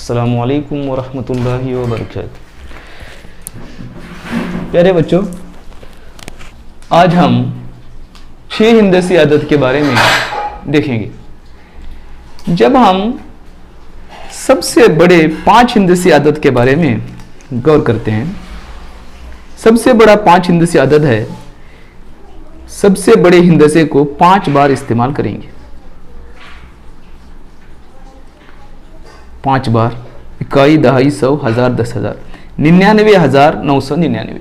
अस्सलामु अलैकुम वरहमतुल्लाहि वबरकातुहू। प्यारे बच्चों, आज हम 6 हिंदसी आदत के बारे में देखेंगे। जब हम सबसे बड़े 5 हिंदसी आदत के बारे में गौर करते हैं, सबसे बड़ा 5 हिंदसी आदत है, सबसे बड़े हिंदसे को 5 बार इस्तेमाल करेंगे। 5 बार, इकाई, दहाई, 100, 1000, 10,000, 99,999।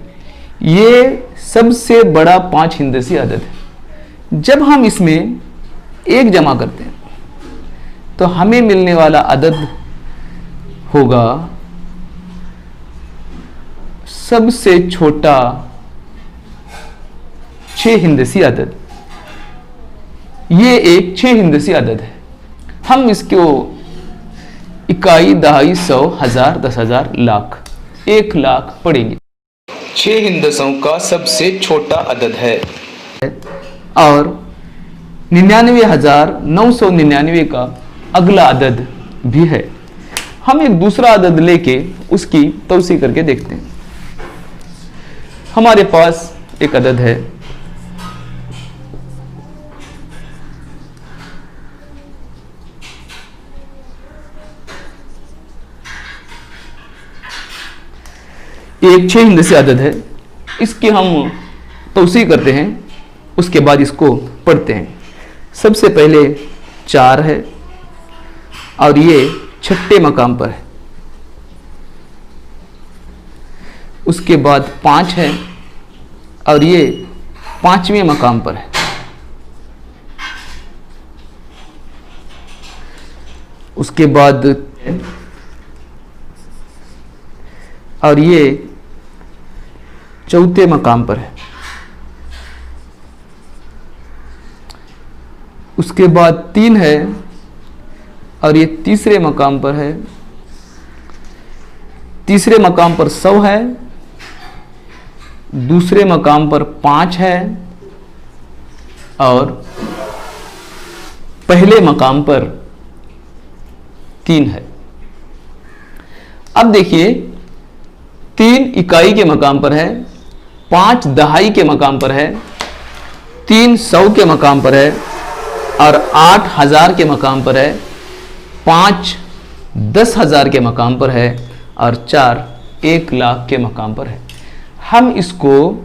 ये सबसे बड़ा 5 हिंदसी आदत है। जब हम इसमें 1 जमा करते हैं तो हमें मिलने वाला अदद होगा सबसे छोटा 6 हिंदसी अदद। ये एक 6 हिंदसी अदद है। हम इसको इकाई, दहाई, 100, 1000, 10,000, लाख, 1 लाख पढ़ेंगे। 6 हिंदसों का सबसे छोटा अदद है और 99,999 का अगला अदद भी है। हम एक दूसरा अदद लेके उसकी तौसीह करके देखते हैं। हमारे पास एक अदद है, एक 6 हिंदसी अदद है। इसकी हम तौसीह करते हैं, उसके बाद इसको पढ़ते हैं। सबसे पहले 4 है और ये 6ठे मकाम पर है। उसके बाद 5 है और ये 5वें मकाम पर है। उसके बाद और ये 4थे मकाम पर है। उसके बाद 3 है और ये 3रे मकाम पर है। 3रे मकाम पर 100 है, दूसरे मकाम पर 5 है और पहले मकाम पर 3 है। अब देखिए, 3 इकाई के मकाम पर है, 5 दहाई के मकाम पर है, 3 100 के मकाम पर है और 8 1000 के मकाम पर है, 5 10,000 के मकाम पर है और 4 1 लाख के मकाम पर है। हम इसको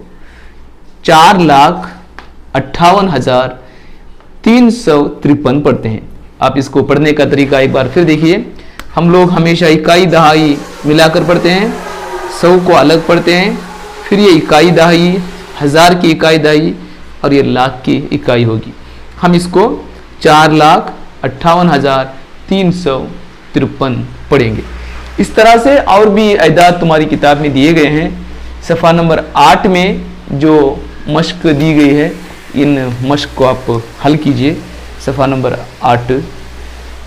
4,58,353 पढ़ते हैं। आप इसको पढ़ने का तरीका एक बार फिर देखिए। हम लोग हमेशा इकाई दहाई मिलाकर पढ़ते हैं, 100 को अलग पढ़ते हैं, फिर ये इकाई दहाई, 1000 की इकाई दहाई और ये लाख की इकाई होगी। हम इसको 4,58,353 पढ़ेंगे। इस तरह से और भी अदाद तुम्हारी किताब में दिए गए हैं। सफ़ा नंबर 8 में जो मश्क दी गई है, इन मश्क को आप हल कीजिए। सफ़ा नंबर 8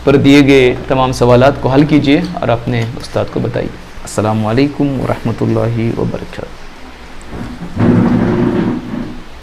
पर दिए गए तमाम सवालात को हल कीजिए और अपने उस्ताद को बताइए। अस्सलामु अलैकुम वरहमतुल्लाहि वबरकातुहू।